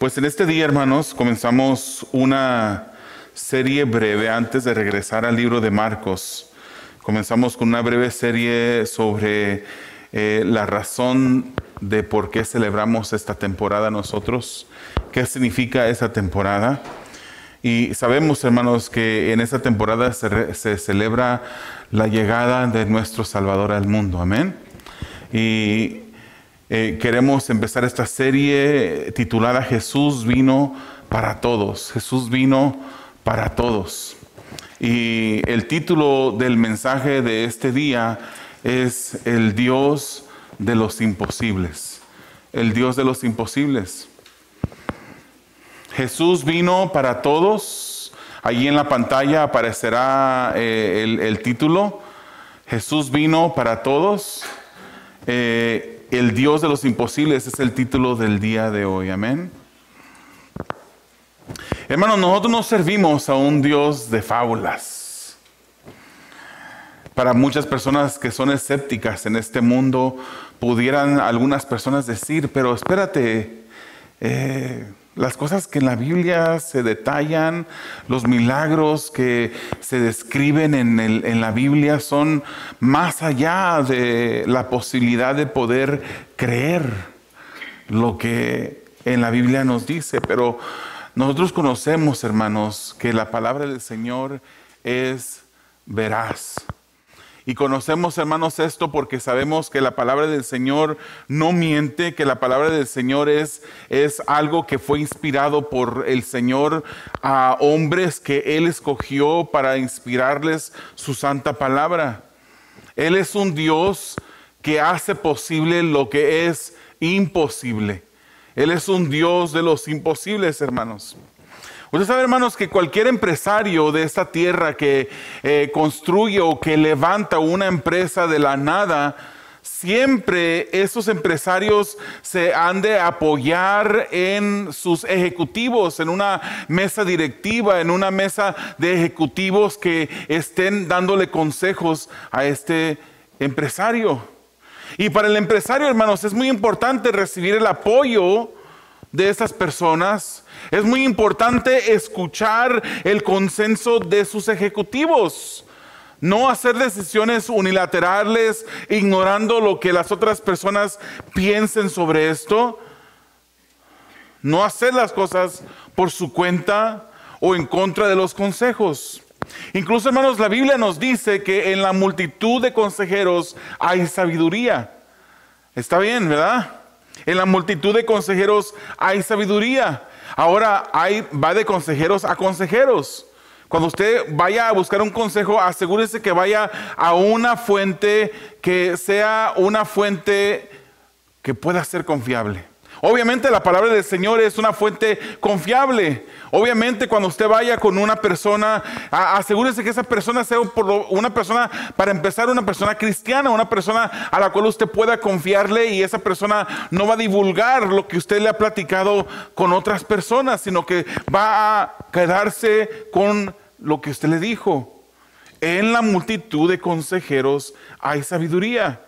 Pues en este día, hermanos, comenzamos una serie breve antes de regresar al libro de Marcos. Comenzamos con una breve serie sobre la razón de por qué celebramos esta temporada nosotros, qué significa esta temporada. Y sabemos, hermanos, que en esta temporada se celebra la llegada de nuestro Salvador al mundo. Amén. Y queremos empezar esta serie titulada Jesús vino para todos. Jesús vino para todos. Y el título del mensaje de este día es El Dios de los imposibles. El Dios de los imposibles. Jesús vino para todos. Allí en la pantalla aparecerá el título. Jesús vino para todos. El Dios de los imposibles es el título del día de hoy. Amén. Hermanos, nosotros no servimos a un Dios de fábulas. Para muchas personas que son escépticas en este mundo, pudieran algunas personas decir, pero espérate, las cosas que en la Biblia se detallan, los milagros que se describen en la Biblia son más allá de la posibilidad de poder creer lo que en la Biblia nos dice. Pero nosotros conocemos, hermanos, que la palabra del Señor es veraz. Y conocemos, hermanos, esto porque sabemos que la palabra del Señor no miente, que la palabra del Señor es algo que fue inspirado por el Señor a hombres que Él escogió para inspirarles su santa palabra. Él es un Dios que hace posible lo que es imposible. Él es un Dios de los imposibles, hermanos. Usted sabe, hermanos, que cualquier empresario de esta tierra que construye o que levanta una empresa de la nada, siempre esos empresarios se han de apoyar en sus ejecutivos, en una mesa directiva, en una mesa de ejecutivos que estén dándole consejos a este empresario. Y para el empresario, hermanos, es muy importante recibir el apoyo de estas personas. Es muy importante escuchar el consenso de sus ejecutivos. No hacer decisiones unilaterales, ignorando lo que las otras personas piensen sobre esto. No hacer las cosas por su cuenta o en contra de los consejos. Incluso, hermanos, la Biblia nos dice que en la multitud de consejeros hay sabiduría. Está bien, ¿verdad? En la multitud de consejeros hay sabiduría. Ahora va de consejeros a consejeros. Cuando usted vaya a buscar un consejo, asegúrese que vaya a una fuente que sea una fuente que pueda ser confiable. Obviamente la palabra del Señor es una fuente confiable. Obviamente cuando usted vaya con una persona, asegúrese que esa persona sea una persona, para empezar, una persona cristiana, una persona a la cual usted pueda confiarle, y esa persona no va a divulgar lo que usted le ha platicado con otras personas, sino que va a quedarse con lo que usted le dijo. En la multitud de consejeros hay sabiduría.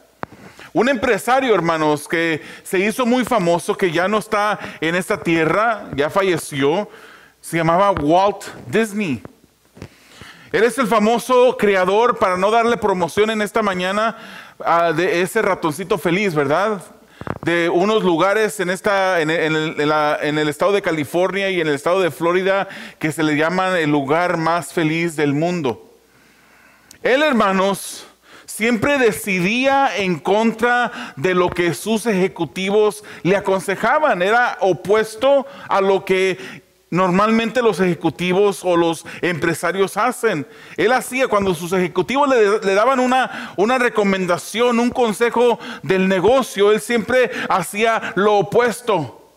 Un empresario, hermanos, que se hizo muy famoso, que ya no está en esta tierra, ya falleció, se llamaba Walt Disney. Él es el famoso creador, para no darle promoción en esta mañana, de ese ratoncito feliz, ¿verdad? De unos lugares en el estado de California y en el estado de Florida que se le llaman el lugar más feliz del mundo. Él, hermanos, siempre decidía en contra de lo que sus ejecutivos le aconsejaban. Era opuesto a lo que normalmente los ejecutivos o los empresarios hacen. Él hacía, cuando sus ejecutivos le daban una recomendación, un consejo del negocio, él siempre hacía lo opuesto.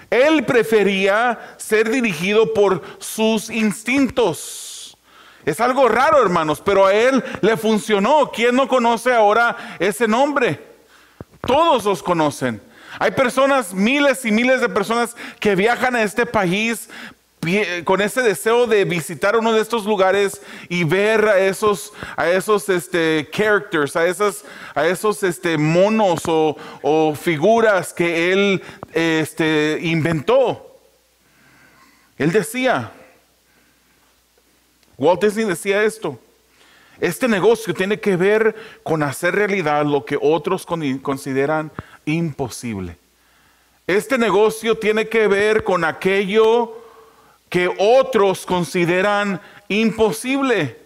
Él prefería ser dirigido por sus instintos. Es algo raro, hermanos, pero a él le funcionó. ¿Quién no conoce ahora ese nombre? Todos los conocen. Hay personas, miles y miles de personas que viajan a este país con ese deseo de visitar uno de estos lugares y ver a esos characters, a esos monos o figuras que él inventó. Él decía, Walt Disney decía esto: este negocio tiene que ver con hacer realidad lo que otros consideran imposible. Este negocio tiene que ver con aquello que otros consideran imposible.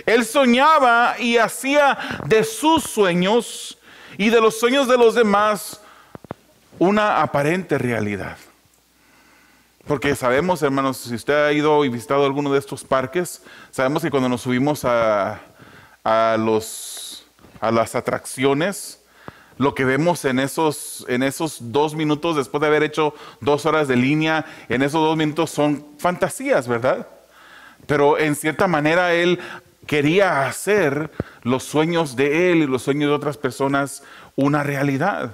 Él soñaba y hacía de sus sueños y de los sueños de los demás una aparente realidad. Porque sabemos, hermanos, si usted ha ido y visitado alguno de estos parques, sabemos que cuando nos subimos a las atracciones, lo que vemos en esos 2 minutos después de haber hecho 2 horas de línea, en esos 2 minutos son fantasías, ¿verdad? Pero en cierta manera Él quería hacer los sueños de Él y los sueños de otras personas una realidad.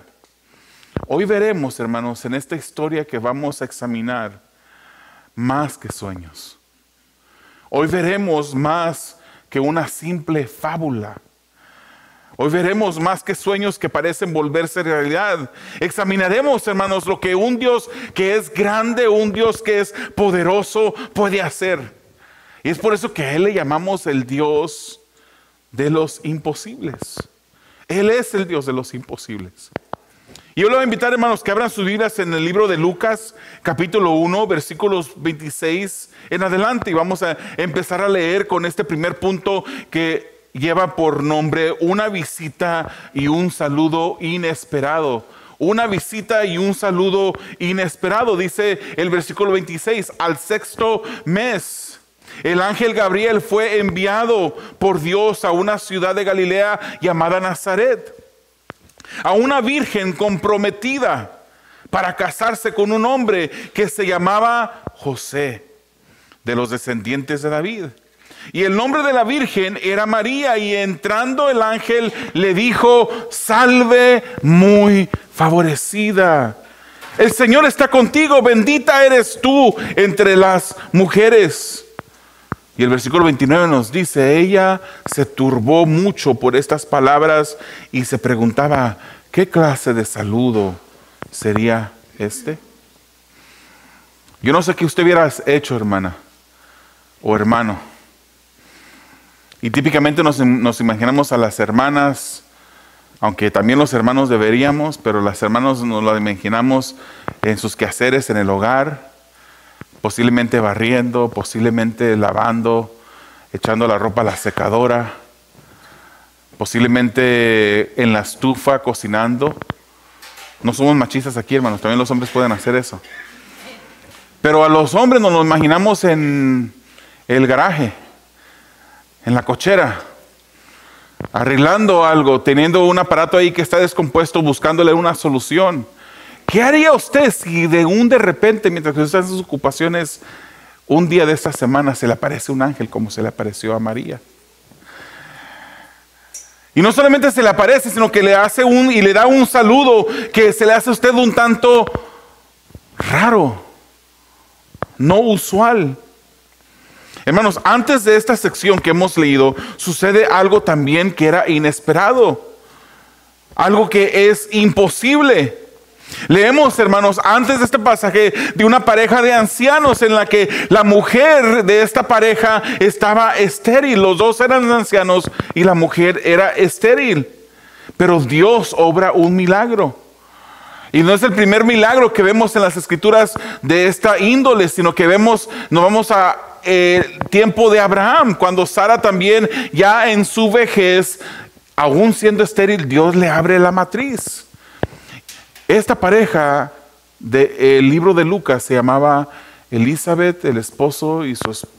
Hoy veremos, hermanos, en esta historia que vamos a examinar, más que sueños. Hoy veremos más que una simple fábula. Hoy veremos más que sueños que parecen volverse realidad. Examinaremos, hermanos, lo que un Dios que es grande, un Dios que es poderoso puede hacer. Y es por eso que a Él le llamamos el Dios de los imposibles. Él es el Dios de los imposibles. Y yo le voy a invitar, hermanos, que abran sus Biblias en el libro de Lucas, capítulo 1, versículos 26 en adelante. Y vamos a empezar a leer con este primer punto que lleva por nombre una visita y un saludo inesperado. Una visita y un saludo inesperado. Dice el versículo 26, al 6º mes, el ángel Gabriel fue enviado por Dios a una ciudad de Galilea llamada Nazaret, a una virgen comprometida para casarse con un hombre que se llamaba José, de los descendientes de David. Y el nombre de la virgen era María, y entrando el ángel le dijo: salve muy favorecida, el Señor está contigo, bendita eres tú entre las mujeres. Y el versículo 29 nos dice: ella se turbó mucho por estas palabras y se preguntaba, ¿qué clase de saludo sería este? Yo no sé qué usted hubiera hecho, hermana o hermano. Y típicamente nos imaginamos a las hermanas, aunque también los hermanos deberíamos, pero las hermanas nos las imaginamos en sus quehaceres en el hogar, posiblemente barriendo, posiblemente lavando, echando la ropa a la secadora, posiblemente en la estufa cocinando. No somos machistas aquí, hermanos, también los hombres pueden hacer eso. Pero a los hombres nos lo imaginamos en el garaje, en la cochera, arreglando algo, teniendo un aparato ahí que está descompuesto, buscándole una solución. ¿Qué haría usted si de repente, mientras usted está en sus ocupaciones, un día de esta semana se le aparece un ángel como se le apareció a María? Y no solamente se le aparece, sino que le hace y le da un saludo que se le hace a usted un tanto raro, no usual. Hermanos, antes de esta sección que hemos leído, sucede algo también que era inesperado, algo que es imposible. Leemos, hermanos, antes de este pasaje de una pareja de ancianos en la que la mujer de esta pareja estaba estéril. Los dos eran ancianos y la mujer era estéril. Pero Dios obra un milagro. Y no es el primer milagro que vemos en las escrituras de esta índole, sino que nos vamos a tiempo de Abraham, cuando Sara también ya en su vejez, aún siendo estéril, Dios le abre la matriz. Esta pareja del libro de Lucas se llamaba Elizabeth, el esposo y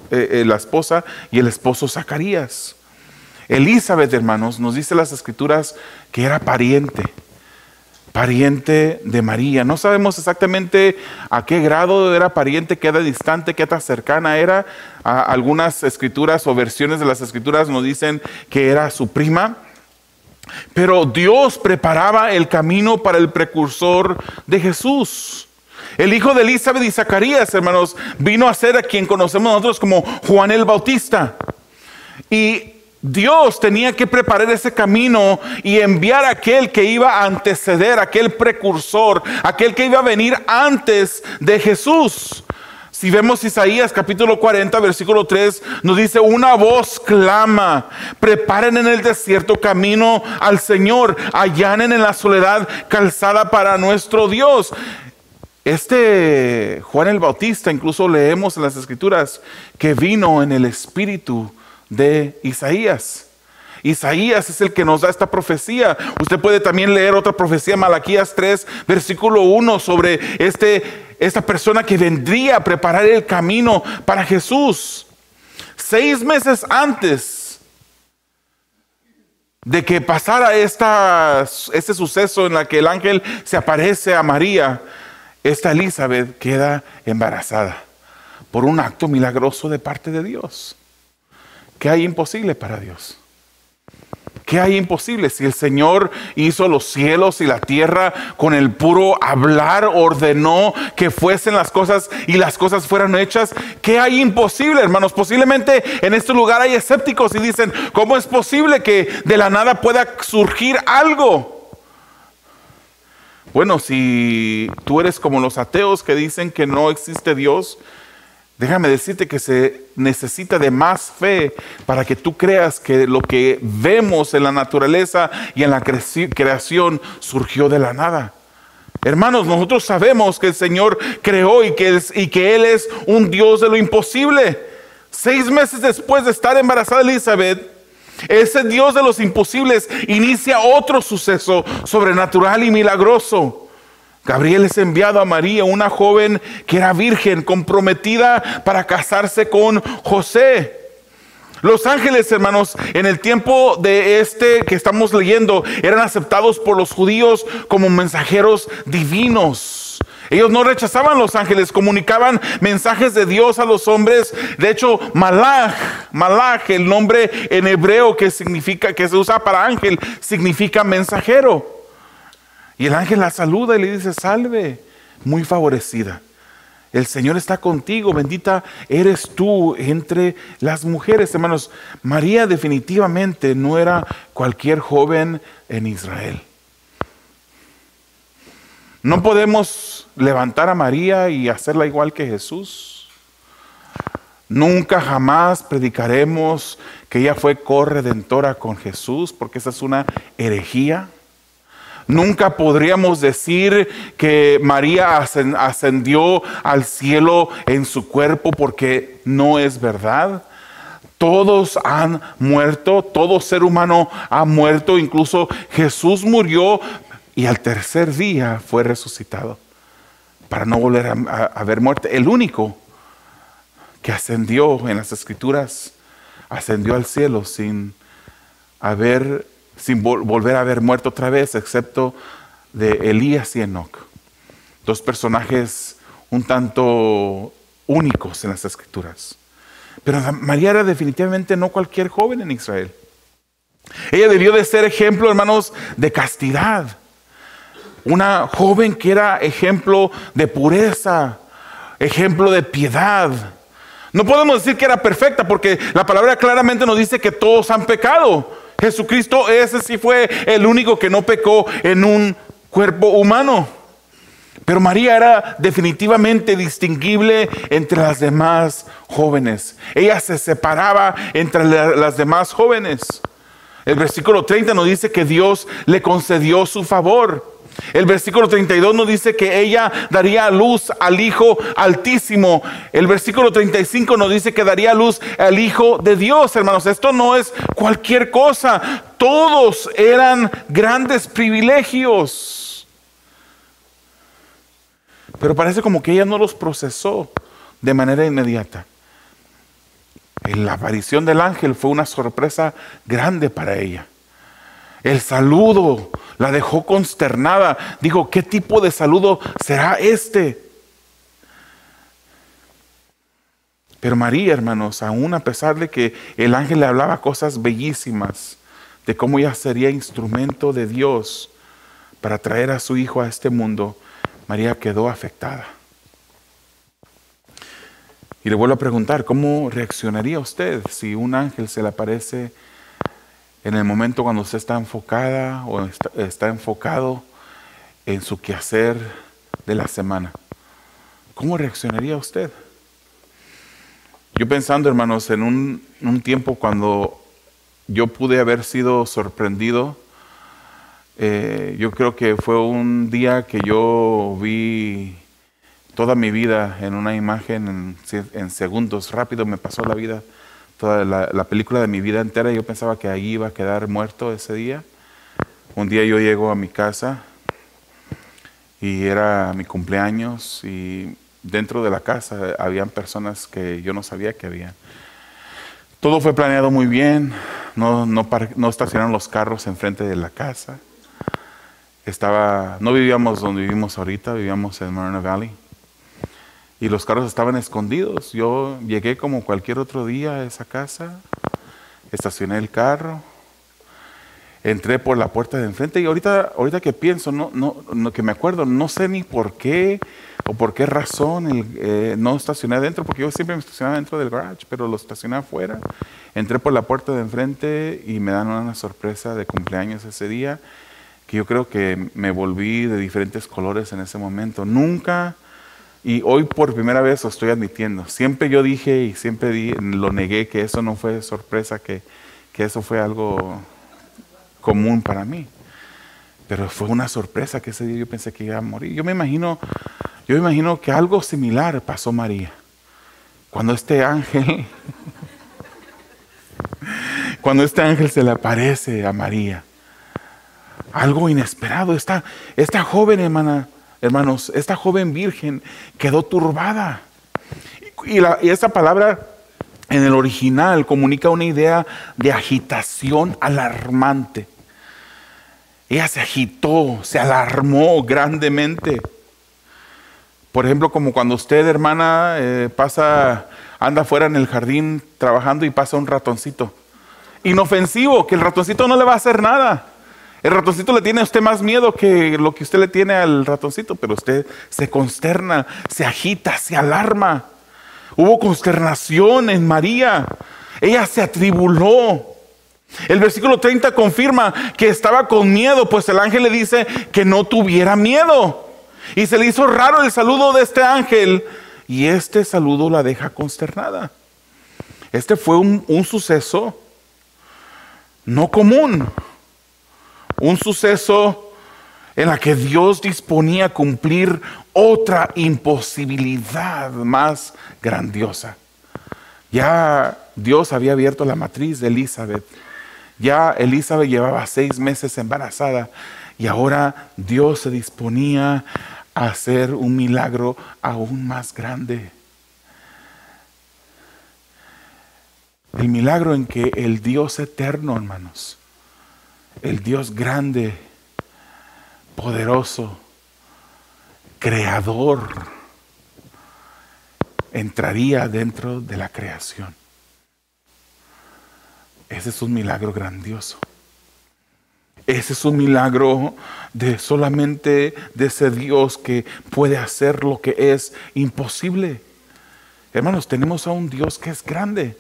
la esposa, y el esposo Zacarías. Elizabeth, hermanos, nos dice las escrituras que era pariente de María. No sabemos exactamente a qué grado era pariente, qué tan distante, qué tan cercana era. Algunas escrituras o versiones de las escrituras nos dicen que era su prima. Pero Dios preparaba el camino para el precursor de Jesús. El hijo de Elizabeth y Zacarías, hermanos, vino a ser a quien conocemos nosotros como Juan el Bautista. Y Dios tenía que preparar ese camino y enviar a aquel que iba a anteceder, aquel precursor, aquel que iba a venir antes de Jesús. Si vemos Isaías capítulo 40, versículo 3, nos dice: una voz clama, preparen en el desierto camino al Señor, allanen en la soledad calzada para nuestro Dios. Juan el Bautista, incluso leemos en las Escrituras que vino en el espíritu de Isaías. Isaías es el que nos da esta profecía. Usted puede también leer otra profecía, Malaquías 3, versículo 1, sobre esta persona que vendría a preparar el camino para Jesús. 6 meses antes de que pasara este suceso en la que el ángel se aparece a María, esta Elizabeth queda embarazada por un acto milagroso de parte de Dios. ¿Qué hay imposible para Dios? ¿Qué hay imposible? Si el Señor hizo los cielos y la tierra con el puro hablar, ordenó que fuesen las cosas y las cosas fueran hechas, ¿qué hay imposible, hermanos? Posiblemente en este lugar hay escépticos y dicen: ¿cómo es posible que de la nada pueda surgir algo? Bueno, si tú eres como los ateos que dicen que no existe Dios, déjame decirte que se necesita de más fe para que tú creas que lo que vemos en la naturaleza y en la creación surgió de la nada. Hermanos, nosotros sabemos que el Señor creó y que Él es un Dios de lo imposible. 6 meses después de estar embarazada Elizabeth, ese Dios de los imposibles inicia otro suceso sobrenatural y milagroso. Gabriel es enviado a María, una joven que era virgen, comprometida para casarse con José. Los ángeles, hermanos, en el tiempo de que estamos leyendo, eran aceptados por los judíos como mensajeros divinos. Ellos no rechazaban los ángeles, comunicaban mensajes de Dios a los hombres. De hecho, Malach, el nombre en hebreo que se usa para ángel, significa mensajero. Y el ángel la saluda y le dice: salve, muy favorecida. El Señor está contigo, bendita eres tú entre las mujeres. Hermanos, María definitivamente no era cualquier joven en Israel. No podemos levantar a María y hacerla igual que Jesús. Nunca jamás predicaremos que ella fue corredentora con Jesús, porque esa es una herejía. Nunca podríamos decir que María ascendió al cielo en su cuerpo, porque no es verdad. Todos han muerto, todo ser humano ha muerto, incluso Jesús murió y al tercer día fue resucitado para no volver a ver muerte. El único que ascendió en las Escrituras, ascendió al cielo sin volver a haber muerto otra vez, excepto de Elías y Enoc. 2 personajes un tanto únicos en las Escrituras. Pero María era definitivamente no cualquier joven en Israel. Ella debió de ser ejemplo, hermanos, de castidad. Una joven que era ejemplo de pureza, ejemplo de piedad. No podemos decir que era perfecta, porque la palabra claramente nos dice que todos han pecado. Jesucristo, ese sí fue el único que no pecó en un cuerpo humano. Pero María era definitivamente distinguible entre las demás jóvenes. Ella se separaba entre las demás jóvenes. El versículo 30 nos dice que Dios le concedió su favor. El versículo 32 nos dice que ella daría a luz al Hijo Altísimo. El versículo 35 nos dice que daría a luz al Hijo de Dios. Hermanos, esto no es cualquier cosa. Todos eran grandes privilegios. Pero parece como que ella no los procesó de manera inmediata. La aparición del ángel fue una sorpresa grande para ella. El saludo la dejó consternada. Dijo: ¿qué tipo de saludo será este? Pero María, hermanos, aún a pesar de que el ángel le hablaba cosas bellísimas de cómo ella sería instrumento de Dios para traer a su hijo a este mundo, María quedó afectada. Y le vuelvo a preguntar: ¿cómo reaccionaría usted si un ángel se le aparece en el momento cuando usted está enfocada o está enfocado en su quehacer de la semana? ¿Cómo reaccionaría usted? Yo pensando, hermanos, en un tiempo cuando yo pude haber sido sorprendido, yo creo que fue un día que yo vi toda mi vida en una imagen, en segundos, rápido me pasó la vida, toda la película de mi vida entera. Yo pensaba que ahí iba a quedar muerto ese día. Un día yo llego a mi casa y era mi cumpleaños y dentro de la casa habían personas que yo no sabía que había. Todo fue planeado muy bien, no estacionaron los carros enfrente de la casa. No vivíamos donde vivimos ahorita, vivíamos en Moreno Valley. Y los carros estaban escondidos. Yo llegué como cualquier otro día a esa casa, estacioné el carro, entré por la puerta de enfrente y ahorita que pienso, que me acuerdo, no sé ni por qué o por qué razón no estacioné adentro, porque yo siempre me estacionaba dentro del garage, pero lo estacioné afuera. Entré por la puerta de enfrente y me dan una sorpresa de cumpleaños ese día, que yo creo que me volví de diferentes colores en ese momento. Nunca, y hoy por primera vez lo estoy admitiendo, siempre yo dije y siempre lo negué, que eso no fue sorpresa, que eso fue algo común para mí. Pero fue una sorpresa que ese día yo pensé que iba a morir. Yo me imagino que algo similar pasó a María. Cuando este ángel se le aparece a María. Algo inesperado. Esta joven, hermanos, esta joven virgen quedó turbada. Y esa palabra en el original comunica una idea de agitación alarmante. Ella se agitó, se alarmó grandemente. Por ejemplo, como cuando usted, hermana, anda afuera en el jardín trabajando y pasa un ratoncito. Inofensivo, que el ratoncito no le va a hacer nada. El ratoncito le tiene a usted más miedo que lo que usted le tiene al ratoncito, pero usted se consterna, se agita, se alarma. Hubo consternación en María. Ella se atribuló. El versículo 30 confirma que estaba con miedo, pues el ángel le dice que no tuviera miedo. Y se le hizo raro el saludo de este ángel, y este saludo la deja consternada. Este fue un suceso no común, un suceso en la que Dios disponía a cumplir otra imposibilidad más grandiosa. Ya Dios había abierto la matriz de Elizabeth. Ya Elizabeth llevaba 6 meses embarazada y ahora Dios se disponía a hacer un milagro aún más grande. El milagro en que el Dios eterno, hermanos, el Dios grande, poderoso, creador, entraría dentro de la creación. Ese es un milagro grandioso. Ese es un milagro solamente de ese Dios que puede hacer lo que es imposible. Hermanos, tenemos a un Dios que es grande.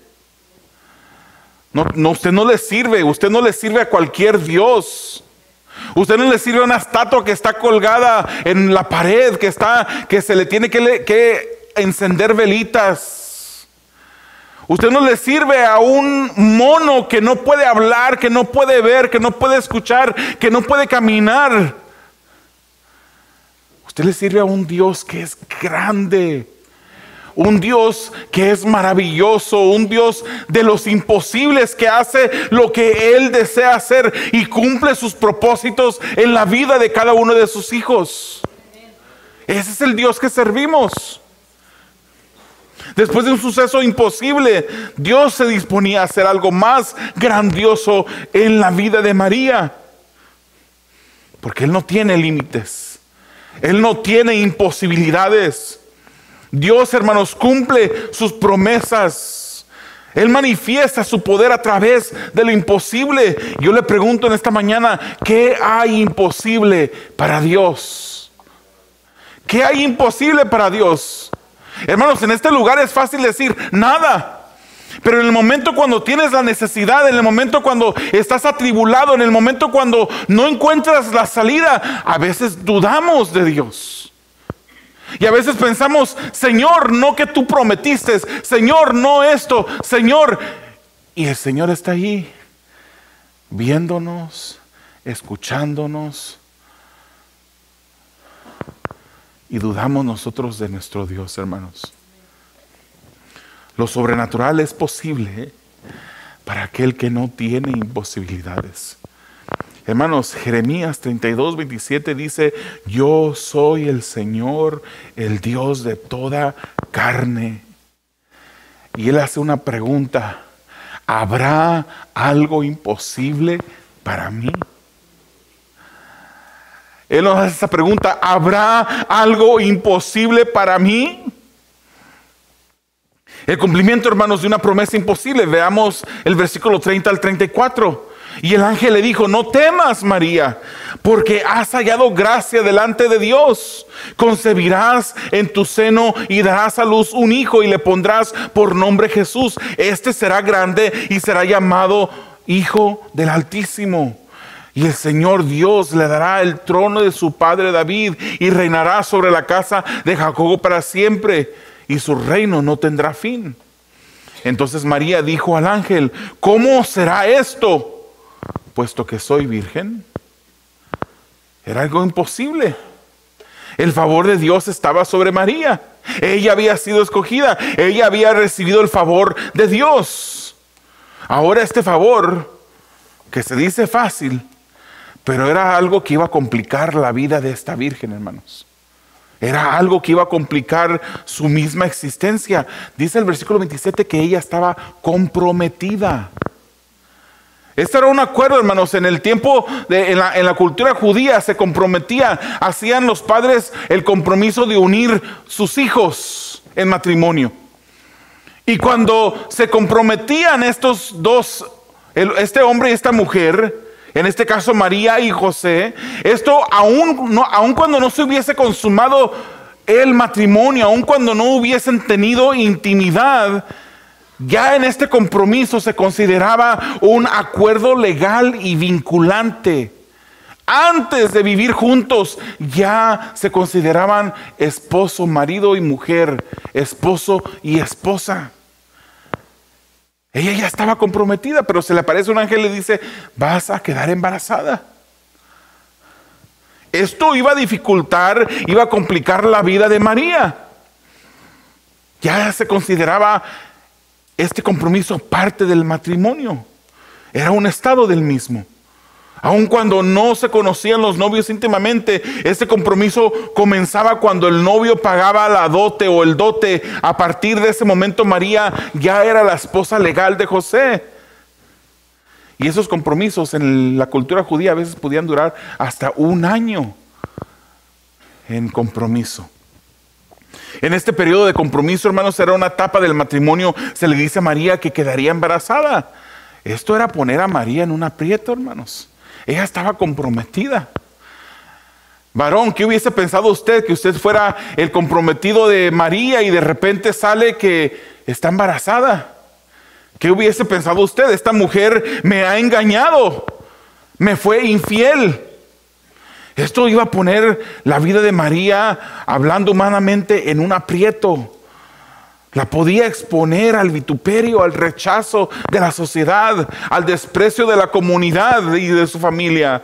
Usted no le sirve a cualquier Dios. Usted no le sirve a una estatua que está colgada en la pared, que se le tiene que encender velitas. Usted no le sirve a un mono que no puede hablar, que no puede ver, que no puede escuchar, que no puede caminar. Usted le sirve a un Dios que es grande, un Dios que es maravilloso, un Dios de los imposibles, que hace lo que Él desea hacer y cumple sus propósitos en la vida de cada uno de sus hijos. Ese es el Dios que servimos. Después de un suceso imposible, Dios se disponía a hacer algo más grandioso en la vida de María. Porque Él no tiene límites. Él no tiene imposibilidades. Dios, hermanos, cumple sus promesas. Él manifiesta su poder a través de lo imposible. Yo le pregunto en esta mañana, ¿qué hay imposible para Dios? ¿Qué hay imposible para Dios? Hermanos, en este lugar es fácil decir nada. Pero en el momento cuando tienes la necesidad, en el momento cuando estás atribulado, en el momento cuando no encuentras la salida, a veces dudamos de Dios. Y a veces pensamos, Señor, no que tú prometiste, Señor, no esto, Señor. Y el Señor está ahí, viéndonos, escuchándonos. Y dudamos nosotros de nuestro Dios, hermanos. Lo sobrenatural es posible para aquel que no tiene imposibilidades. Hermanos, Jeremías 32, 27 dice: yo soy el Señor, el Dios de toda carne. Y Él hace una pregunta: ¿habrá algo imposible para mí? Él nos hace esa pregunta: ¿habrá algo imposible para mí? El cumplimiento, hermanos, de una promesa imposible. Veamos el versículo 30 al 34. Y el ángel le dijo: no temas, María, porque has hallado gracia delante de Dios. Concebirás en tu seno y darás a luz un hijo y le pondrás por nombre Jesús. Este será grande y será llamado Hijo del Altísimo. Y el Señor Dios le dará el trono de su padre David y reinará sobre la casa de Jacob para siempre, y su reino no tendrá fin. Entonces María dijo al ángel: ¿cómo será esto, puesto que soy virgen? Era algo imposible. El favor de Dios estaba sobre María. Ella había sido escogida. Ella había recibido el favor de Dios. Ahora este favor, que se dice fácil, pero era algo que iba a complicar la vida de esta virgen, hermanos. Era algo que iba a complicar su misma existencia. Dice el versículo 27 que ella estaba comprometida. Este era un acuerdo, hermanos. En el tiempo, en la cultura judía se comprometían, hacían los padres el compromiso de unir sus hijos en matrimonio. Y cuando se comprometían estos dos, este hombre y esta mujer, en este caso María y José, esto aun cuando no se hubiese consumado el matrimonio, aun cuando no hubiesen tenido intimidad, ya en este compromiso se consideraba un acuerdo legal y vinculante. Antes de vivir juntos, ya se consideraban esposo, marido y mujer, esposo y esposa. Ella ya estaba comprometida, pero se le aparece un ángel y le dice: vas a quedar embarazada. Esto iba a dificultar, iba a complicar la vida de María. Ya se consideraba este compromiso parte del matrimonio. Era un estado del mismo. Aun cuando no se conocían los novios íntimamente, este compromiso comenzaba cuando el novio pagaba la dote o el dote. A partir de ese momento María ya era la esposa legal de José. Y esos compromisos en la cultura judía a veces podían durar hasta un año en compromiso. En este periodo de compromiso, hermanos, era una etapa del matrimonio. Se le dice a María que quedaría embarazada. Esto era poner a María en un aprieto, hermanos. Ella estaba comprometida. Varón, ¿qué hubiese pensado usted? Que usted fuera el comprometido de María y de repente sale que está embarazada. ¿Qué hubiese pensado usted? Esta mujer me ha engañado, me fue infiel. Esto iba a poner la vida de María, hablando humanamente, en un aprieto. La podía exponer al vituperio, al rechazo de la sociedad, al desprecio de la comunidad y de su familia.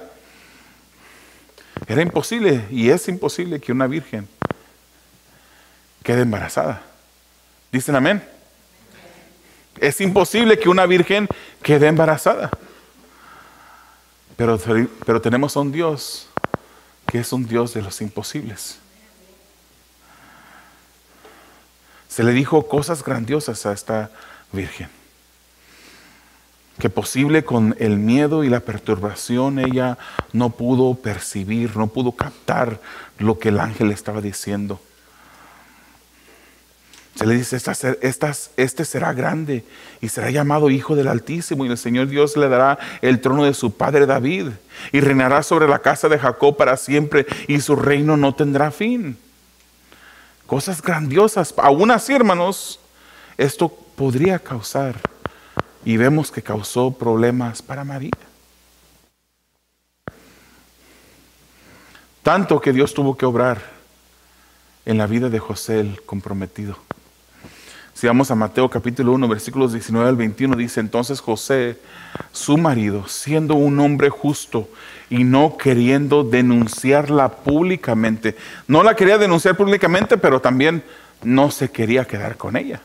Era imposible y es imposible que una virgen quede embarazada. ¿Dicen amén? Es imposible que una virgen quede embarazada. Pero tenemos a un Dios que es un Dios de los imposibles. Se le dijo cosas grandiosas a esta virgen. Que posible con el miedo y la perturbación ella no pudo percibir, no pudo captar lo que el ángel estaba diciendo. Se le dice: este será grande y será llamado Hijo del Altísimo, y el Señor Dios le dará el trono de su padre David y reinará sobre la casa de Jacob para siempre, y su reino no tendrá fin. Cosas grandiosas. Aún así, hermanos, esto podría causar, y vemos que causó, problemas para María. Tanto que Dios tuvo que obrar en la vida de José el comprometido. Si vamos a Mateo capítulo 1, versículos 19 al 21, dice: entonces José, su marido, siendo un hombre justo y no queriendo denunciarla públicamente, no la quería denunciar públicamente, pero también no se quería quedar con ella.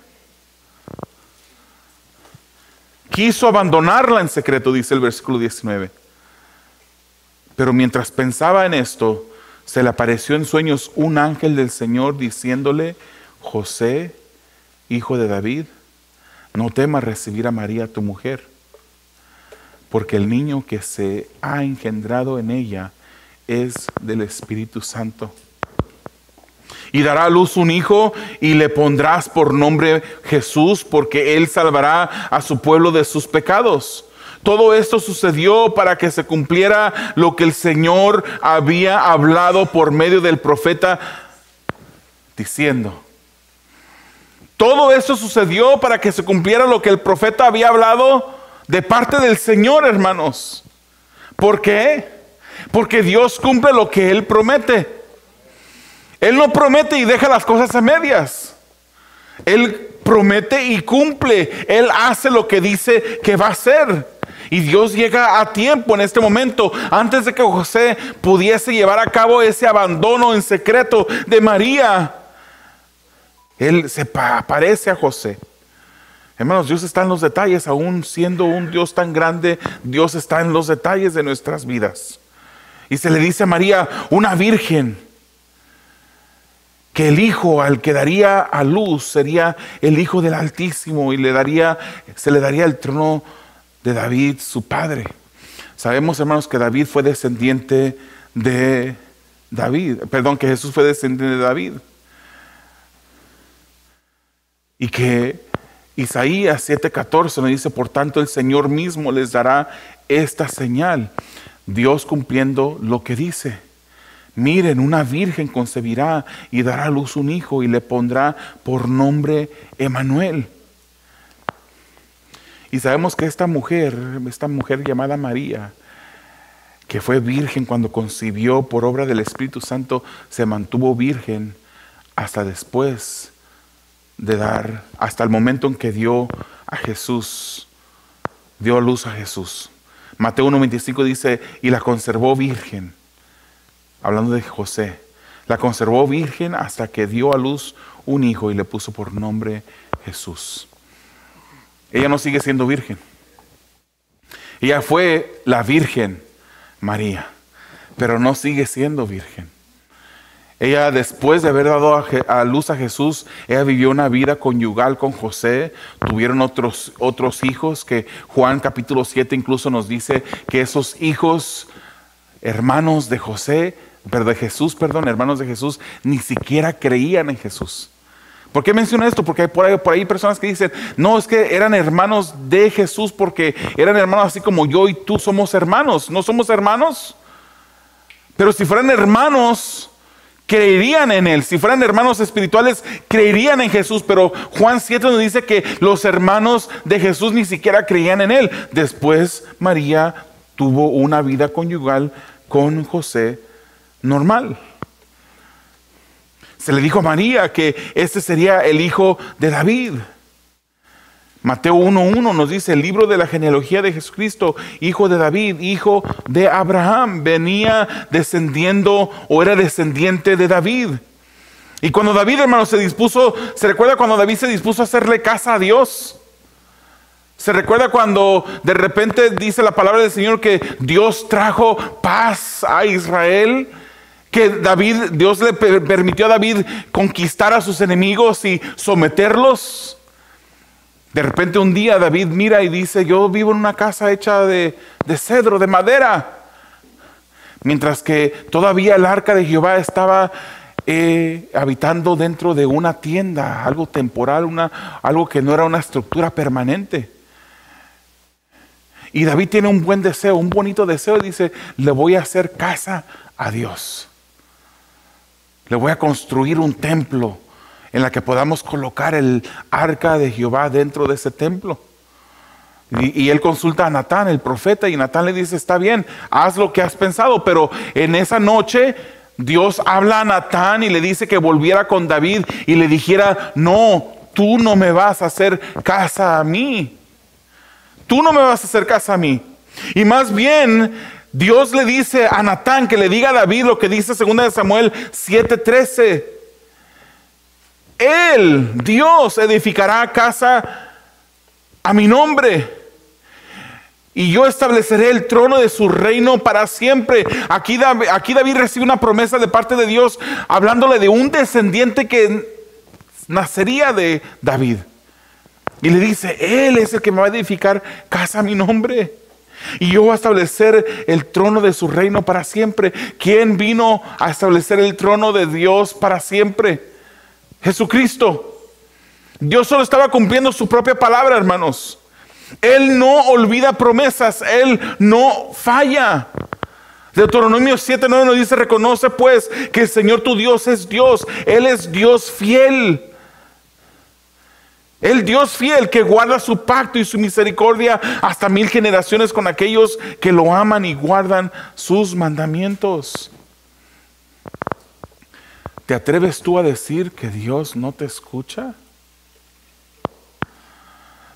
Quiso abandonarla en secreto, dice el versículo 19. Pero mientras pensaba en esto, se le apareció en sueños un ángel del Señor diciéndole: José, hijo de David, no temas recibir a María tu mujer, porque el niño que se ha engendrado en ella es del Espíritu Santo. Y dará a luz un hijo y le pondrás por nombre Jesús, porque él salvará a su pueblo de sus pecados. Todo esto sucedió para que se cumpliera lo que el Señor había hablado por medio del profeta, diciendo. Todo esto sucedió para que se cumpliera lo que el profeta había hablado de parte del Señor, hermanos. ¿Por qué? Porque Dios cumple lo que Él promete. Él no promete y deja las cosas a medias. Él promete y cumple. Él hace lo que dice que va a hacer. Y Dios llega a tiempo en este momento, antes de que José pudiese llevar a cabo ese abandono en secreto de María. Él se aparece a José. Hermanos, Dios está en los detalles. Aún siendo un Dios tan grande, Dios está en los detalles de nuestras vidas. Y se le dice a María, una virgen, que el hijo al que daría a luz sería el Hijo del Altísimo, y se le daría el trono de David, su padre. Sabemos, hermanos, que David fue descendiente de David. Perdón, que Jesús fue descendiente de David. Y que Isaías 7:14 nos dice: por tanto el Señor mismo les dará esta señal. Dios cumpliendo lo que dice. Miren, una virgen concebirá y dará a luz un hijo y le pondrá por nombre Emmanuel. Y sabemos que esta mujer llamada María, que fue virgen cuando concibió por obra del Espíritu Santo, se mantuvo virgen hasta después hasta el momento en que dio a luz a Jesús. Mateo 1:25 dice: y la conservó virgen, hablando de José, la conservó virgen hasta que dio a luz un hijo y le puso por nombre Jesús. Ella no sigue siendo virgen. Ella fue la Virgen María, pero no sigue siendo virgen. Ella, después de haber dado a luz a Jesús, ella vivió una vida conyugal con José. Tuvieron otros hijos, que Juan capítulo 7 incluso nos dice que esos hijos, hermanos de Jesús, ni siquiera creían en Jesús. ¿Por qué menciono esto? Porque hay por ahí personas que dicen: no, es que eran hermanos de Jesús porque eran hermanos así como yo y tú somos hermanos. No somos hermanos. Pero si fueran hermanos, creerían en Él. Si fueran hermanos espirituales, creerían en Jesús. Pero Juan 7 nos dice que los hermanos de Jesús ni siquiera creían en Él. Después María tuvo una vida conyugal con José normal. Se le dijo a María que este sería el hijo de David. Mateo 1:1 nos dice: el libro de la genealogía de Jesucristo, hijo de David, hijo de Abraham. Venía descendiendo o era descendiente de David. Y cuando David, hermano, se recuerda cuando David se dispuso a hacerle casa a Dios. Se recuerda cuando de repente dice la palabra del Señor que Dios trajo paz a Israel. Que Dios le permitió a David conquistar a sus enemigos y someterlos. De repente un día David mira y dice: yo vivo en una casa hecha de cedro, de madera. Mientras que todavía el arca de Jehová estaba habitando dentro de una tienda, algo temporal, algo que no era una estructura permanente. Y David tiene un buen deseo, un bonito deseo, y dice: le voy a hacer casa a Dios. Le voy a construir un templo en la que podamos colocar el arca de Jehová dentro de ese templo. Y él consulta a Natán, el profeta, y Natán le dice: está bien, haz lo que has pensado. Pero en esa noche Dios habla a Natán y le dice que volviera con David y le dijera: no, tú no me vas a hacer casa a mí. Tú no me vas a hacer casa a mí. Y más bien, Dios le dice a Natán que le diga a David lo que dice 2 Samuel 7:13. Él, Dios, edificará casa a mi nombre, y yo estableceré el trono de su reino para siempre. Aquí David recibe una promesa de parte de Dios, hablándole de un descendiente que nacería de David. Y le dice: Él es el que me va a edificar casa a mi nombre, y yo voy a establecer el trono de su reino para siempre. ¿Quién vino a establecer el trono de Dios para siempre? Jesucristo. Dios solo estaba cumpliendo su propia palabra, hermanos. Él no olvida promesas, Él no falla. Deuteronomio 7:9 nos dice: reconoce pues que el Señor tu Dios es Dios. Él es Dios fiel. El Dios fiel que guarda su pacto y su misericordia hasta 1000 generaciones con aquellos que lo aman y guardan sus mandamientos. ¿Te atreves tú a decir que Dios no te escucha?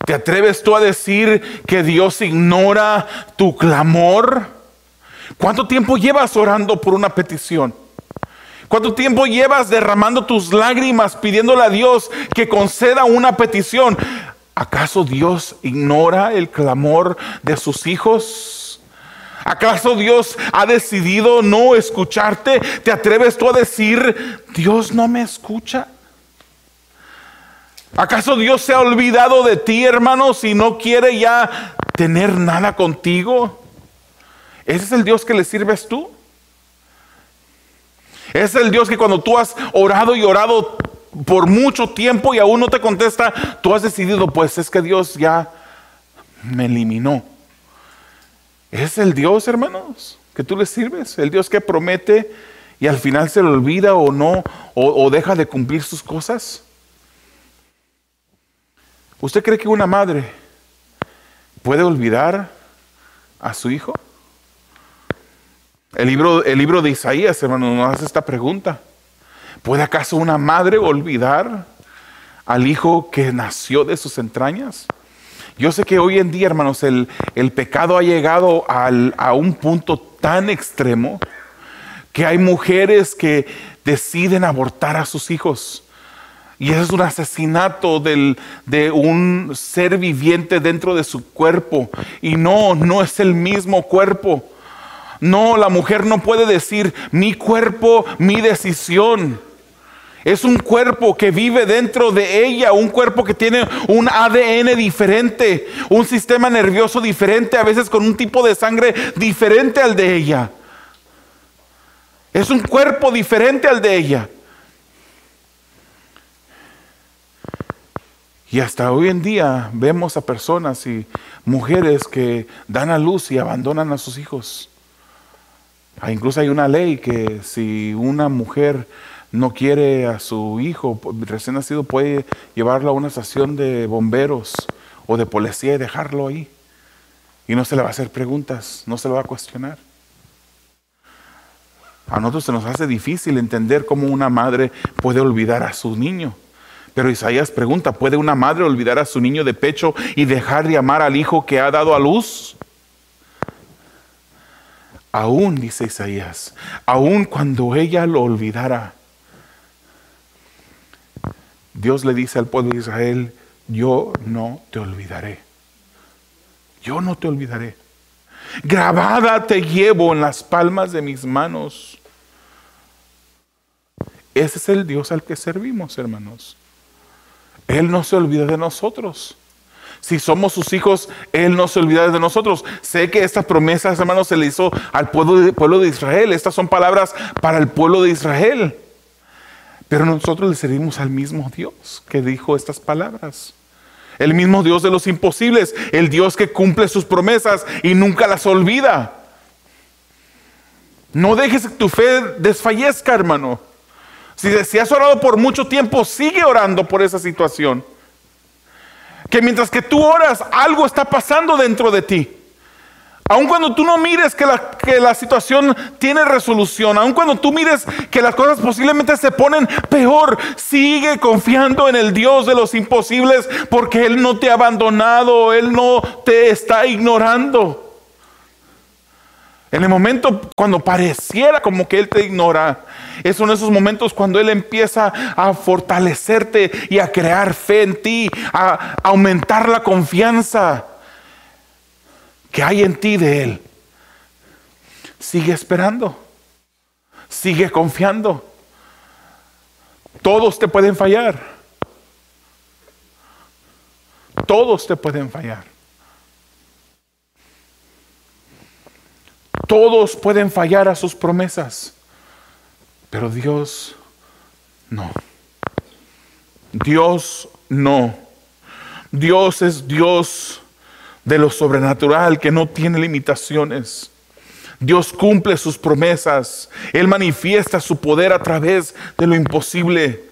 ¿Te atreves tú a decir que Dios ignora tu clamor? ¿Cuánto tiempo llevas orando por una petición? ¿Cuánto tiempo llevas derramando tus lágrimas pidiéndole a Dios que conceda una petición? ¿Acaso Dios ignora el clamor de sus hijos? ¿Acaso Dios ha decidido no escucharte? ¿Te atreves tú a decir: Dios no me escucha? ¿Acaso Dios se ha olvidado de ti, hermanos, y no quiere ya tener nada contigo? ¿Ese es el Dios que le sirves tú? ¿Ese es el Dios que cuando tú has orado y orado por mucho tiempo y aún no te contesta, tú has decidido: pues es que Dios ya me eliminó? ¿Es el Dios, hermanos, que tú le sirves? ¿El Dios que promete y al final se le olvida o no, o deja de cumplir sus cosas? ¿Usted cree que una madre puede olvidar a su hijo? El libro de Isaías, hermanos, nos hace esta pregunta: ¿puede acaso una madre olvidar al hijo que nació de sus entrañas? Yo sé que hoy en día, hermanos, el pecado ha llegado a un punto tan extremo que hay mujeres que deciden abortar a sus hijos. Y eso es un asesinato de un ser viviente dentro de su cuerpo. Y no es el mismo cuerpo. No, la mujer no puede decir: mi cuerpo, mi decisión. Es un cuerpo que vive dentro de ella, un cuerpo que tiene un ADN diferente, un sistema nervioso diferente, a veces con un tipo de sangre diferente al de ella. Es un cuerpo diferente al de ella. Y hasta hoy en día vemos a personas y mujeres que dan a luz y abandonan a sus hijos. Incluso hay una ley que si una mujer no quiere a su hijo recién nacido, puede llevarlo a una estación de bomberos o de policía y dejarlo ahí. Y no se le va a hacer preguntas, no se le va a cuestionar. A nosotros se nos hace difícil entender cómo una madre puede olvidar a su niño. Pero Isaías pregunta: ¿puede una madre olvidar a su niño de pecho y dejar de amar al hijo que ha dado a luz? Aún, dice Isaías, aún cuando ella lo olvidara, Dios le dice al pueblo de Israel: yo no te olvidaré. Yo no te olvidaré. Grabada te llevo en las palmas de mis manos. Ese es el Dios al que servimos, hermanos. Él no se olvida de nosotros. Si somos sus hijos, Él no se olvida de nosotros. Sé que estas promesas, hermanos, se le hizo al pueblo de Israel. Estas son palabras para el pueblo de Israel. Pero nosotros le servimos al mismo Dios que dijo estas palabras. El mismo Dios de los imposibles. El Dios que cumple sus promesas y nunca las olvida. No dejes que tu fe desfallezca, hermano. Si has orado por mucho tiempo, sigue orando por esa situación. Que mientras que tú oras, algo está pasando dentro de ti. Aun cuando tú no mires que la situación tiene resolución, aun cuando tú mires que las cosas posiblemente se ponen peor, sigue confiando en el Dios de los imposibles, porque Él no te ha abandonado, Él no te está ignorando. En el momento cuando pareciera como que Él te ignora, son esos momentos cuando Él empieza a fortalecerte y a crear fe en ti, a aumentar la confianza que hay en ti de Él. Sigue esperando, sigue confiando. Todos te pueden fallar. Todos te pueden fallar. Todos pueden fallar a sus promesas, pero Dios no. Dios no. Dios es Dios de lo sobrenatural, que no tiene limitaciones. Dios cumple sus promesas. Él manifiesta su poder a través de lo imposible.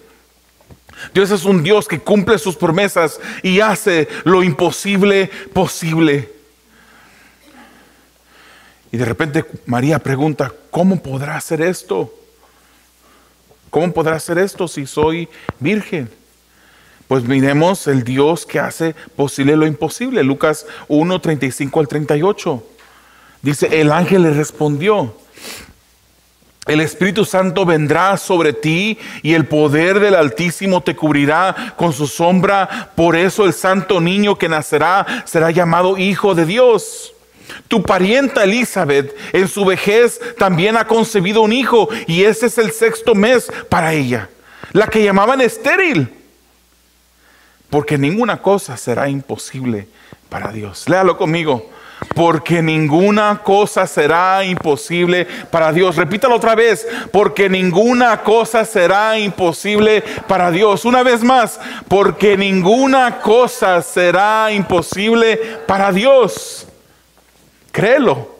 Dios es un Dios que cumple sus promesas y hace lo imposible posible. Y de repente María pregunta, ¿cómo podrá hacer esto? ¿Cómo podrá hacer esto si soy virgen? Pues miremos el Dios que hace posible lo imposible. Lucas 1, 35 al 38. Dice, el ángel le respondió, el Espíritu Santo vendrá sobre ti y el poder del Altísimo te cubrirá con su sombra. Por eso el santo niño que nacerá será llamado Hijo de Dios. Tu parienta Elizabeth en su vejez también ha concebido un hijo, y ese es el 6º mes para ella, la que llamaban estéril, porque ninguna cosa será imposible para Dios. Léalo conmigo. Porque ninguna cosa será imposible para Dios. Repítalo otra vez. Porque ninguna cosa será imposible para Dios. Una vez más. Porque ninguna cosa será imposible para Dios. Créelo.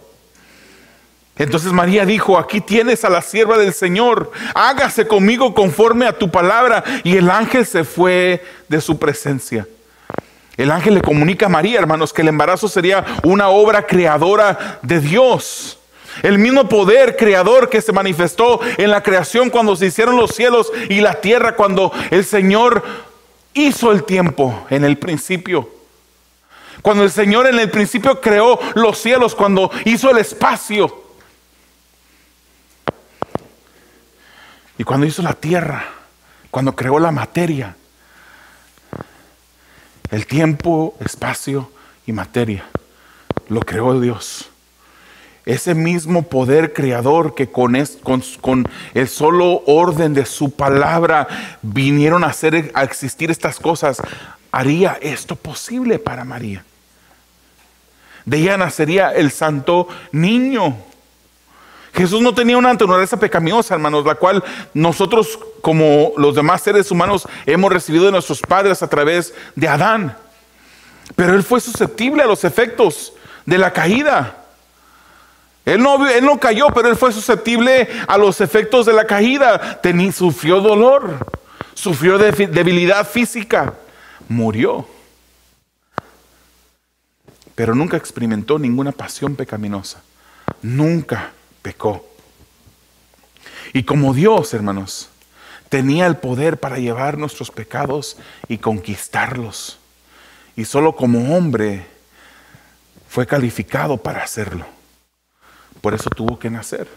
Entonces María dijo, aquí tienes a la sierva del Señor, hágase conmigo conforme a tu palabra. Y el ángel se fue de su presencia. El ángel le comunica a María, hermanos, que el embarazo sería una obra creadora de Dios. El mismo poder creador que se manifestó en la creación cuando se hicieron los cielos y la tierra, cuando el Señor hizo el tiempo en el principio. Cuando el Señor en el principio creó los cielos, cuando hizo el espacio. Y cuando hizo la tierra, cuando creó la materia. El tiempo, espacio y materia lo creó Dios. Ese mismo poder creador que con el solo orden de su palabra vinieron a existir estas cosas, haría esto posible para María. De ella nacería el santo niño. Jesús no tenía una naturaleza pecaminosa, hermanos, la cual nosotros, como los demás seres humanos, hemos recibido de nuestros padres a través de Adán. Pero Él fue susceptible a los efectos de la caída. Él no cayó, pero Él fue susceptible a los efectos de la caída. Sufrió dolor, sufrió debilidad física, murió. Pero nunca experimentó ninguna pasión pecaminosa. Nunca pecó. Y como Dios, hermanos, tenía el poder para llevar nuestros pecados y conquistarlos. Y solo como hombre fue calificado para hacerlo. Por eso tuvo que nacer.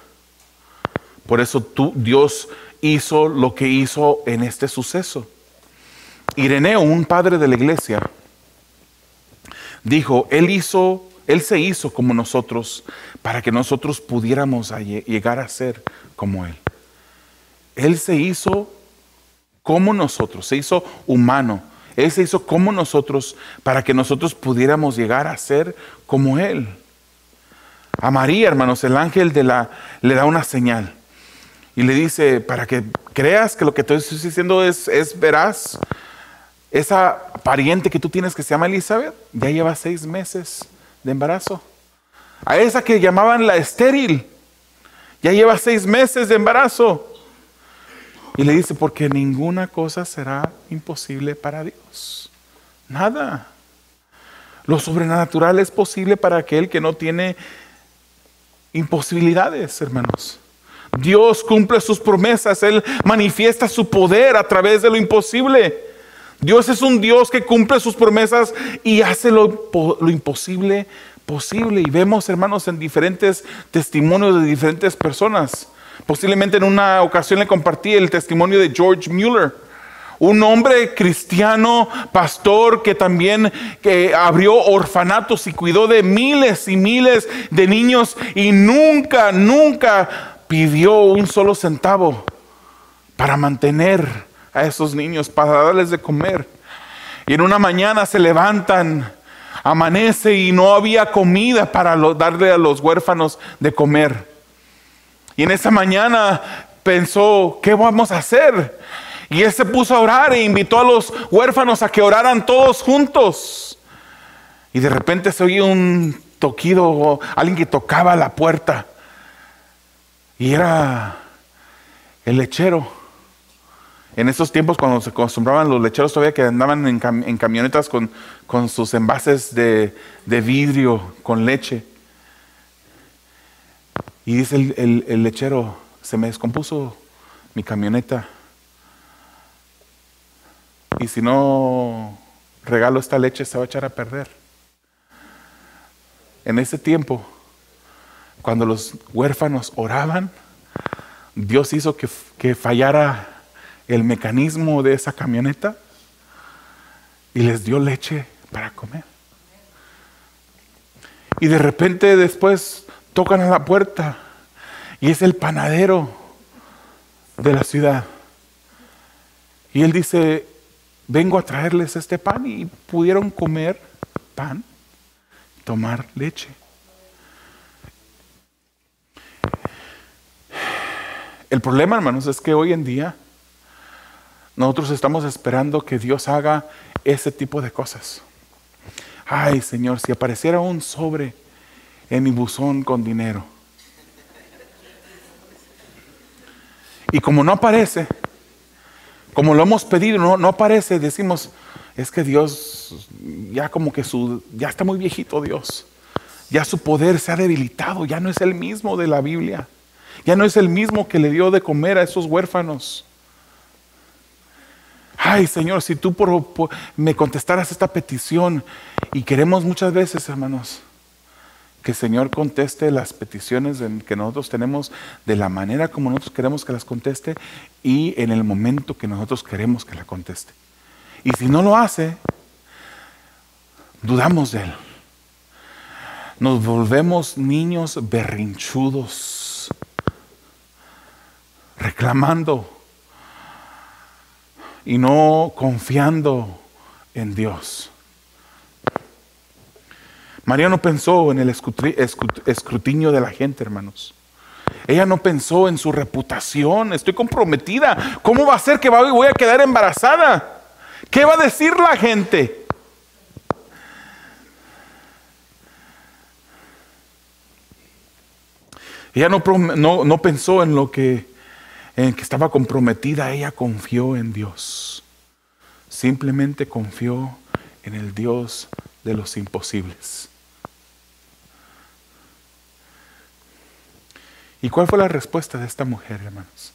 Por eso Dios hizo lo que hizo en este suceso. Ireneo, un padre de la iglesia, dijo, Él se hizo como nosotros para que nosotros pudiéramos llegar a ser como Él. Él se hizo como nosotros, se hizo humano. Él se hizo como nosotros para que nosotros pudiéramos llegar a ser como Él. A María, hermanos, el ángel le da una señal y le dice, para que creas que lo que te estoy diciendo es veraz. Esa pariente que tú tienes que se llama Elizabeth, ya lleva 6 meses de embarazo. A esa que llamaban la estéril, ya lleva 6 meses de embarazo. Y le dice, porque ninguna cosa será imposible para Dios. Nada. Lo sobrenatural es posible para aquel que no tiene imposibilidades, hermanos. Dios cumple sus promesas. Él manifiesta su poder a través de lo imposible. Dios es un Dios que cumple sus promesas y hace lo imposible posible. Y vemos, hermanos, en diferentes testimonios de diferentes personas. Posiblemente en una ocasión le compartí el testimonio de George Mueller, un hombre cristiano, pastor, que también abrió orfanatos y cuidó de miles y miles de niños y nunca pidió un solo centavo para mantener a esos niños, para darles de comer. Y en una mañana se levantan, amanece y no había comida para darle a los huérfanos de comer. Y en esa mañana pensó, ¿qué vamos a hacer? Y él se puso a orar e invitó a los huérfanos a que oraran todos juntos. Y de repente se oye un toquido, alguien que tocaba la puerta. Y era el lechero. En esos tiempos, cuando se acostumbraban los lecheros todavía, que andaban en camionetas con sus envases de vidrio con leche. Y dice el lechero, se me descompuso mi camioneta. Y si no regalo esta leche, se va a echar a perder. En ese tiempo, cuando los huérfanos oraban, Dios hizo que fallara el mecanismo de esa camioneta y les dio leche para comer. Y de repente después tocan a la puerta y es el panadero de la ciudad. Y él dice, vengo a traerles este pan, y pudieron comer pan, tomar leche. El problema, hermanos, es que hoy en día nosotros estamos esperando que Dios haga ese tipo de cosas. Ay, Señor, si apareciera un sobre en mi buzón con dinero. Y como no aparece, como lo hemos pedido, no aparece, decimos, es que Dios ya como que ya está muy viejito Dios. Ya su poder se ha debilitado, ya no es el mismo de la Biblia. Ya no es el mismo que le dio de comer a esos huérfanos. Ay, Señor, si tú me contestaras esta petición. Y queremos muchas veces, hermanos, que el Señor conteste las peticiones que nosotros tenemos de la manera como nosotros queremos que las conteste y en el momento que nosotros queremos que la conteste. Y si no lo hace, dudamos de Él. Nos volvemos niños berrinchudos, reclamando y no confiando en Dios. María no pensó en el escrutinio de la gente, hermanos. Ella no pensó en su reputación. Estoy comprometida. ¿Cómo va a ser que voy a quedar embarazada? ¿Qué va a decir la gente? Ella no pensó en que estaba comprometida. Ella confió en Dios. Simplemente confió en el Dios de los imposibles. ¿Y cuál fue la respuesta de esta mujer, hermanos?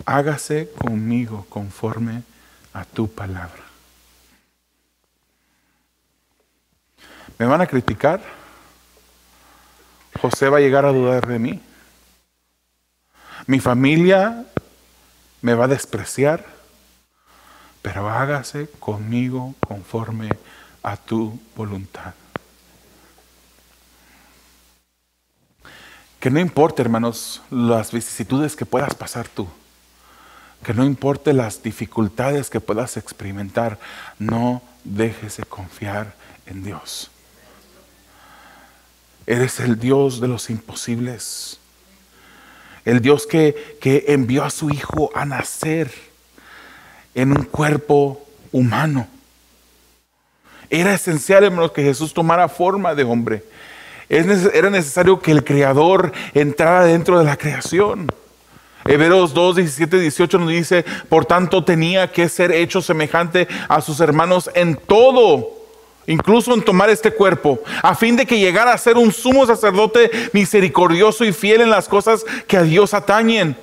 Hágase conmigo conforme a tu palabra. ¿Me van a criticar? ¿José va a llegar a dudar de mí? ¿Mi familia me va a despreciar? Pero hágase conmigo conforme a tu voluntad. Que no importe, hermanos, las vicisitudes que puedas pasar tú. Que no importe las dificultades que puedas experimentar. No dejes de confiar en Dios. Eres el Dios de los imposibles. El Dios que envió a su Hijo a nacer en un cuerpo humano. Era esencial, hermanos, que Jesús tomara forma de hombre. Era necesario que el Creador entrara dentro de la creación. Hebreos 2, 17, 18 nos dice: por tanto tenía que ser hecho semejante a sus hermanos en todo, incluso en tomar este cuerpo, a fin de que llegara a ser un sumo sacerdote misericordioso y fiel en las cosas que a Dios atañen,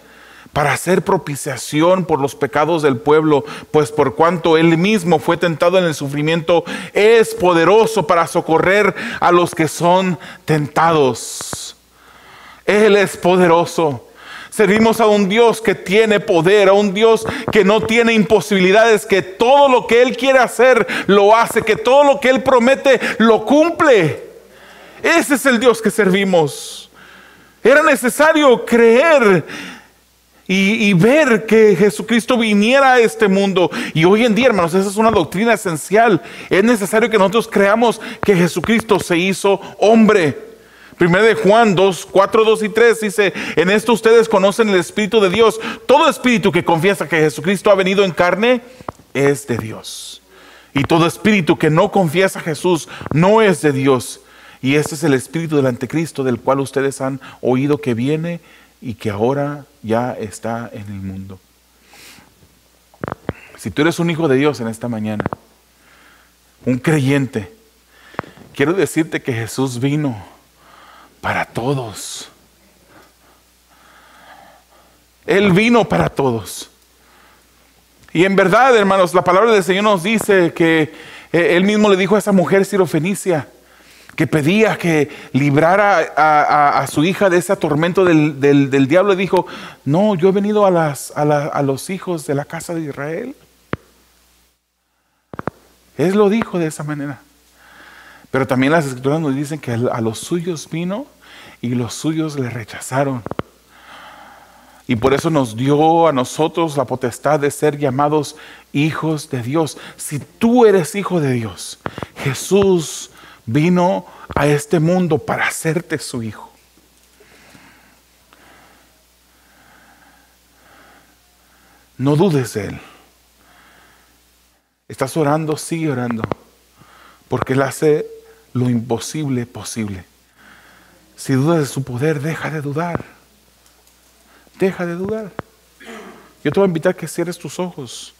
para hacer propiciación por los pecados del pueblo, pues por cuanto él mismo fue tentado en el sufrimiento, es poderoso para socorrer a los que son tentados. Él es poderoso. Servimos a un Dios que tiene poder, a un Dios que no tiene imposibilidades, que todo lo que Él quiere hacer, lo hace, que todo lo que Él promete, lo cumple. Ese es el Dios que servimos. Era necesario creer y ver que Jesucristo viniera a este mundo. Y hoy en día, hermanos, esa es una doctrina esencial. Es necesario que nosotros creamos que Jesucristo se hizo hombre. Primero de Juan 2, 4, 2 y 3 dice: en esto ustedes conocen el Espíritu de Dios. Todo espíritu que confiesa que Jesucristo ha venido en carne es de Dios. Y todo espíritu que no confiesa a Jesús no es de Dios. Y este es el espíritu del anticristo, del cual ustedes han oído que viene y que ahora ya está en el mundo. Si tú eres un hijo de Dios en esta mañana, un creyente, quiero decirte que Jesús vino para todos. Él vino para todos. Y en verdad, hermanos, la palabra del Señor nos dice que Él mismo le dijo a esa mujer sirofenicia que pedía que librara a su hija de ese tormento del diablo. Le dijo: no, yo he venido a los hijos de la casa de Israel. Él lo dijo de esa manera. Pero también las escrituras nos dicen que a los suyos vino y los suyos le rechazaron. Y por eso nos dio a nosotros la potestad de ser llamados hijos de Dios. Si tú eres hijo de Dios, Jesús vino a este mundo para hacerte su hijo. No dudes de Él. Estás orando, sigue orando, porque Él hace lo imposible posible. Si dudas de su poder, deja de dudar. Deja de dudar. Yo te voy a invitar a que cierres tus ojos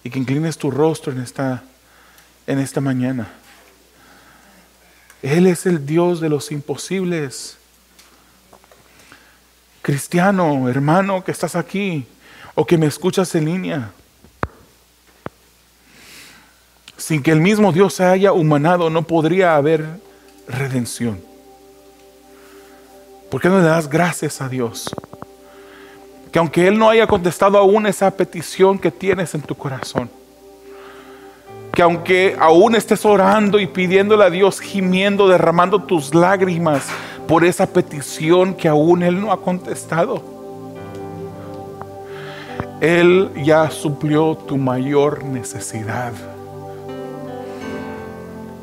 y que inclines tu rostro en esta mañana. Él es el Dios de los imposibles. Cristiano, hermano que estás aquí o que me escuchas en línea, sin que el mismo Dios se haya humanado, no podría haber redención. ¿Por qué no le das gracias a Dios? Que aunque Él no haya contestado aún esa petición que tienes en tu corazón, que aunque aún estés orando y pidiéndole a Dios, gimiendo, derramando tus lágrimas por esa petición que aún Él no ha contestado, Él ya suplió tu mayor necesidad.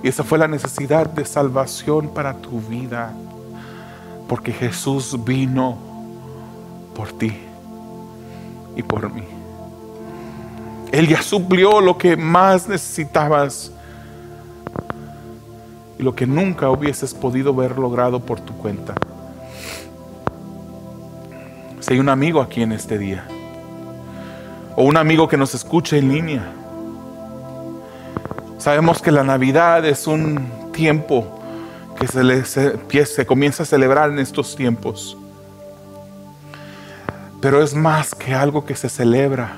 Y esa fue la necesidad de salvación para tu vida, porque Jesús vino por ti y por mí. Él ya suplió lo que más necesitabas y lo que nunca hubieses podido haber logrado por tu cuenta. Si hay un amigo aquí en este día, o un amigo que nos escuche en línea, sabemos que la Navidad es un tiempo que se comienza a celebrar en estos tiempos. Pero es más que algo que se celebra.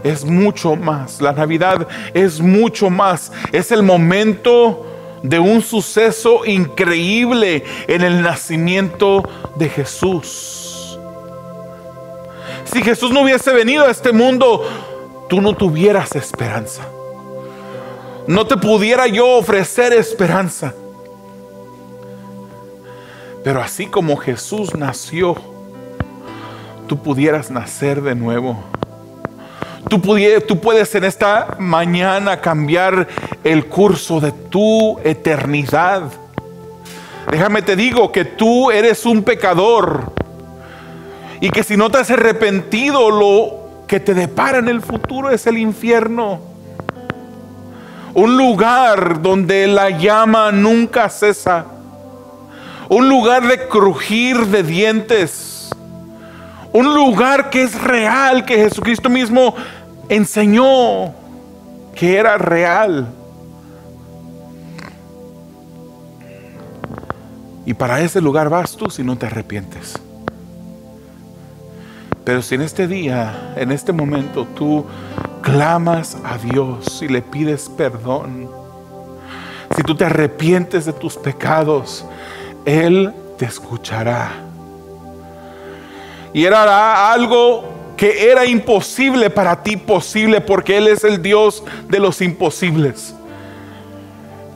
Es mucho más. La Navidad es mucho más. Es el momento de un suceso increíble en el nacimiento de Jesús. Si Jesús no hubiese venido a este mundo, tú no tuvieras esperanza. No te pudiera yo ofrecer esperanza. Pero así como Jesús nació, tú pudieras nacer de nuevo. Tú puedes en esta mañana cambiar el curso de tu eternidad. Déjame te digo que tú eres un pecador y que si no te has arrepentido, lo que te depara en el futuro es el infierno. Un lugar donde la llama nunca cesa. Un lugar de crujir de dientes. Un lugar que es real, que Jesucristo mismo enseñó que era real. Y para ese lugar vas tú si no te arrepientes. Pero si en este día, en este momento, tú clamas a Dios y le pides perdón, si tú te arrepientes de tus pecados, Él te escuchará. Y Él hará algo que era imposible para ti posible, porque Él es el Dios de los imposibles.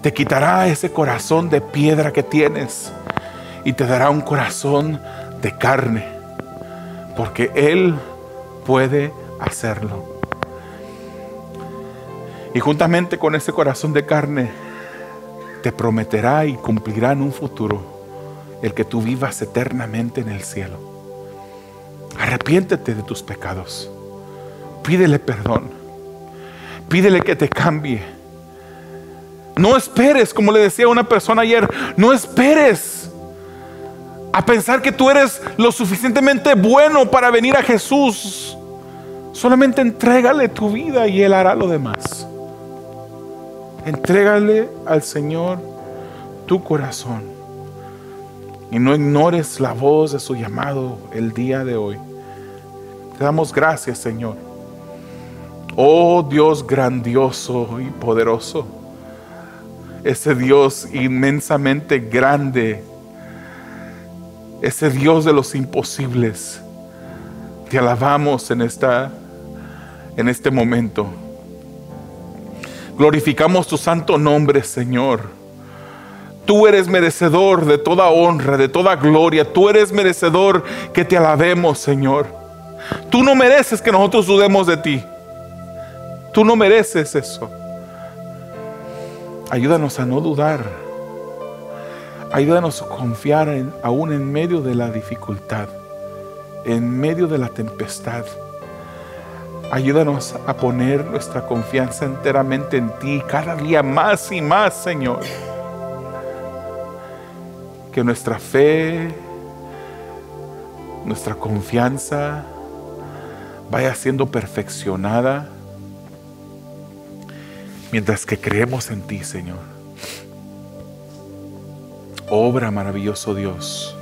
Te quitará ese corazón de piedra que tienes y te dará un corazón de carne, porque Él puede hacerlo. Y juntamente con ese corazón de carne te prometerá y cumplirá en un futuro el que tú vivas eternamente en el cielo. Arrepiéntete de tus pecados. Pídele perdón. Pídele que te cambie. No esperes, como le decía a una persona ayer, no esperes a pensar que tú eres lo suficientemente bueno para venir a Jesús. Solamente entrégale tu vida y Él hará lo demás. Entrégale al Señor tu corazón y no ignores la voz de su llamado el día de hoy. Te damos gracias, Señor. Oh Dios grandioso y poderoso, ese Dios inmensamente grande, ese Dios de los imposibles. Te alabamos en este momento. Glorificamos tu santo nombre, Señor. Tú eres merecedor de toda honra, de toda gloria. Tú eres merecedor que te alabemos, Señor. Tú no mereces que nosotros dudemos de ti. Tú no mereces eso. Ayúdanos a no dudar. Ayúdanos a confiar aún en medio de la dificultad, en medio de la tempestad. Ayúdanos a poner nuestra confianza enteramente en ti, cada día más y más, Señor. Que nuestra fe, nuestra confianza vaya siendo perfeccionada mientras que creemos en ti, Señor. Obra, maravilloso Dios.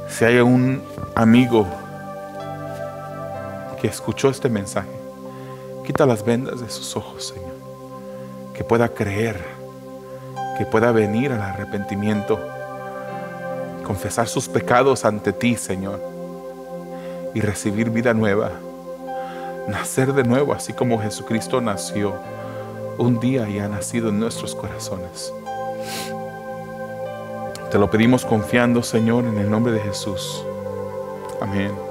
Si hay un amigo que escuchó este mensaje, quita las vendas de sus ojos, Señor. Que pueda creer, que pueda venir al arrepentimiento, confesar sus pecados ante ti, Señor, y recibir vida nueva, nacer de nuevo, así como Jesucristo nació un día y ha nacido en nuestros corazones. Te lo pedimos confiando, Señor, en el nombre de Jesús. Amén.